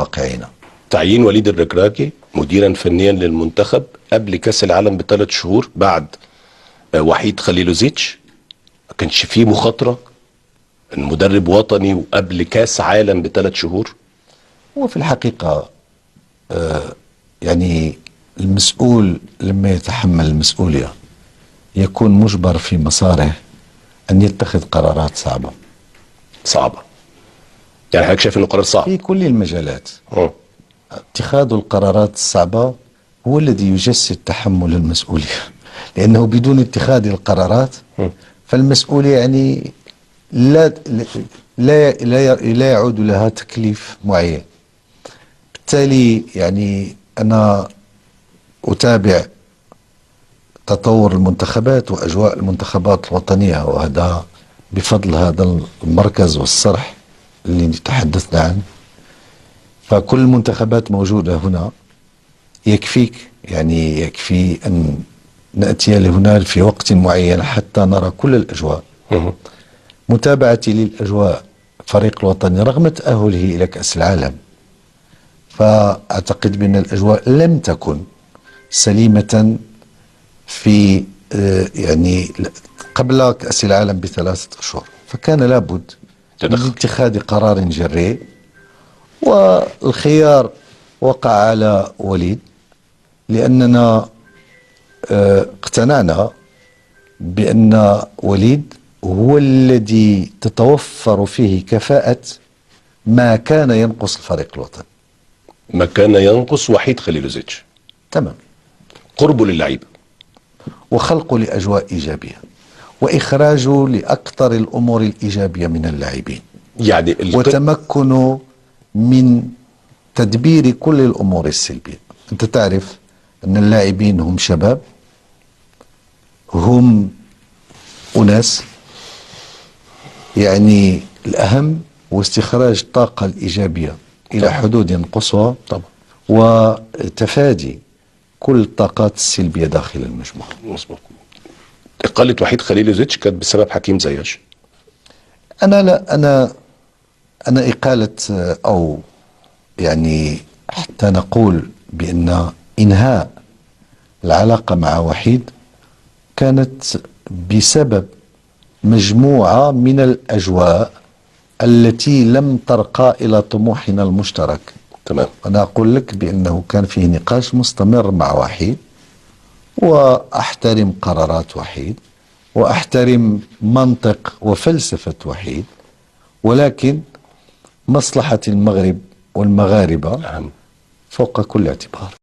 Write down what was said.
واقعنا. تعيين وليد الركراكي مديرا فنيا للمنتخب قبل كاس العالم ب3 شهور بعد وحيد خليلوزيتش، ما كانش فيه مخاطره؟ المدرب وطني وقبل كاس عالم ب3 شهور. هو في الحقيقه يعني المسؤول لما يتحمل المسؤوليه يكون مجبر في مساره ان يتخذ قرارات صعبه. يعني حضرتك شايف انه قرار صعب في كل المجالات. اتخاذ القرارات الصعبة هو الذي يجسد تحمل المسؤولية، لأنه بدون اتخاذ القرارات فالمسؤولية يعني لا يعود لها تكليف معين. بالتالي يعني أنا أتابع تطور المنتخبات وأجواء المنتخبات الوطنية، وهذا بفضل هذا المركز والصرح اللي تحدثنا عنه. فكل المنتخبات موجودة هنا، يكفيك يعني يكفي أن نأتي لهنا في وقت معين حتى نرى كل الأجواء. متابعتي للأجواء فريق الوطني رغم تأهله إلى كأس العالم، فأعتقد بأن الأجواء لم تكن سليمة في يعني قبل كأس العالم ب3 أشهر، فكان لابد من اتخاذ قرار جريء، والخيار وقع على وليد لأننا اقتنعنا بأن وليد هو الذي تتوفر فيه كفاءة ما كان ينقص الفريق الوطني. ما كان ينقص وحيد خليلوزيتش. تمام. قربه للعيبة وخلقه لأجواء إيجابية وإخراجه لأكثر الأمور الإيجابية من اللاعبين، يعني وتمكنه من تدبير كل الأمور السلبية. أنت تعرف أن اللاعبين هم شباب، هم أناس يعني الأهم هو استخراج الطاقة الإيجابية إلى حدود قصوى طبعا، وتفادي كل الطاقات السلبية داخل المجموعة. مظبوط. إقالة وحيد خليلوزيتش كانت بسبب حكيم زياش. أنا إقالة أو يعني حتى نقول بأن إنهاء العلاقة مع وحيد كانت بسبب مجموعة من الأجواء التي لم ترقى إلى طموحنا المشترك. تمام. أنا أقول لك بأنه كان فيه نقاش مستمر مع وحيد، وأحترم قرارات وحيد وأحترم منطق وفلسفة وحيد، ولكن مصلحة المغرب والمغاربة فوق كل اعتبار.